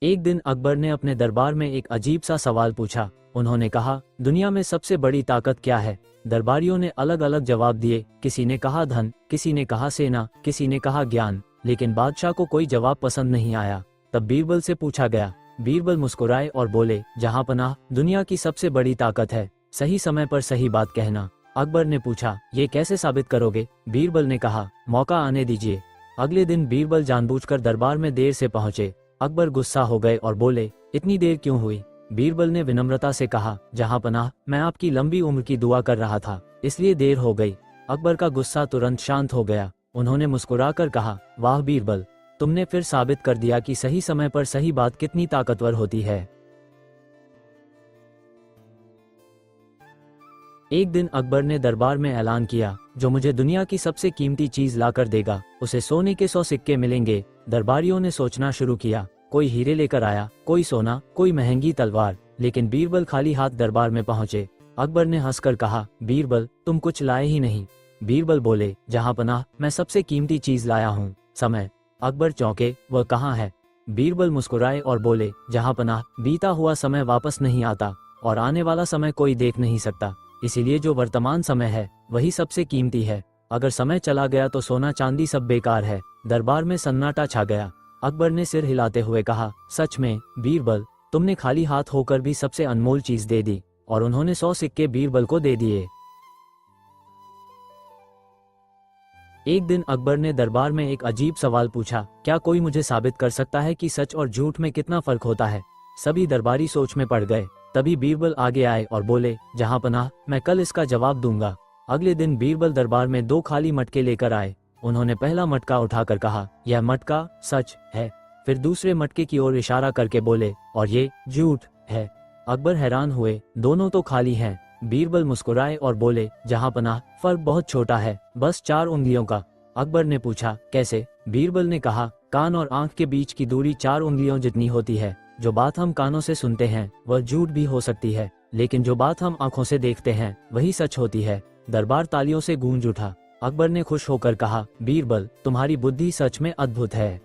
एक दिन अकबर ने अपने दरबार में एक अजीब सा सवाल पूछा। उन्होंने कहा, दुनिया में सबसे बड़ी ताकत क्या है? दरबारियों ने अलग अलग जवाब दिए। किसी ने कहा धन, किसी ने कहा सेना, किसी ने कहा ज्ञान, लेकिन बादशाह को कोई जवाब पसंद नहीं आया। तब बीरबल से पूछा गया। बीरबल मुस्कुराए और बोले, जहां पनाह, दुनिया की सबसे बड़ी ताकत है सही समय पर सही बात कहना। अकबर ने पूछा, ये कैसे साबित करोगे? बीरबल ने कहा, मौका आने दीजिए। अगले दिन बीरबल जानबूझकर दरबार में देर से पहुंचे। अकबर गुस्सा हो गए और बोले, इतनी देर क्यों हुई? बीरबल ने विनम्रता से कहा, जहां पनाह, मैं आपकी लंबी उम्र की दुआ कर रहा था, इसलिए देर हो गई। अकबर का गुस्सा तुरंत शांत हो गया। उन्होंने मुस्कुराकर कहा, वाह बीरबल, तुमने फिर साबित कर दिया कि सही समय पर सही बात कितनी ताकतवर होती है। एक दिन अकबर ने दरबार में ऐलान किया, जो मुझे दुनिया की सबसे कीमती चीज लाकर देगा उसे सोने के 100 सिक्के मिलेंगे। दरबारियों ने सोचना शुरू किया। कोई हीरे लेकर आया, कोई सोना, कोई महंगी तलवार, लेकिन बीरबल खाली हाथ दरबार में पहुंचे। अकबर ने हंसकर कहा, बीरबल, तुम कुछ लाए ही नहीं। बीरबल बोले, जहां पनाह, मैं सबसे कीमती चीज लाया हूँ, समय। अकबर चौंके, वह कहाँ है? बीरबल मुस्कुराए और बोले, जहां पनाह, बीता हुआ समय वापस नहीं आता और आने वाला समय कोई देख नहीं सकता, इसीलिए जो वर्तमान समय है वही सबसे कीमती है। अगर समय चला गया तो सोना चांदी सब बेकार है। दरबार में सन्नाटा छा गया। अकबर ने सिर हिलाते हुए कहा, सच में बीरबल, तुमने खाली हाथ होकर भी सबसे अनमोल चीज दे दी। और उन्होंने 100 सिक्के बीरबल को दे दिए। एक दिन अकबर ने दरबार में एक अजीब सवाल पूछा, क्या कोई मुझे साबित कर सकता है कि सच और झूठ में कितना फर्क होता है? सभी दरबारी सोच में पड़ गए। तभी बीरबल आगे आए और बोले, जहां पनाह, मैं कल इसका जवाब दूंगा। अगले दिन बीरबल दरबार में 2 खाली मटके लेकर आए। उन्होंने पहला मटका उठाकर कहा, यह मटका सच है। फिर दूसरे मटके की ओर इशारा करके बोले, और ये झूठ है। अकबर हैरान हुए, दोनों तो खाली हैं। बीरबल मुस्कुराए और बोले, जहां पनाह, फर्क बहुत छोटा है, बस 4 उंगलियों का। अकबर ने पूछा, कैसे? बीरबल ने कहा, कान और आंख के बीच की दूरी 4 उंगलियों जितनी होती है। जो बात हम कानों से सुनते हैं वह झूठ भी हो सकती है, लेकिन जो बात हम आंखों से देखते हैं वही सच होती है। दरबार तालियों से गूंज उठा। अकबर ने खुश होकर कहा, बीरबल, तुम्हारी बुद्धि सच में अद्भुत है।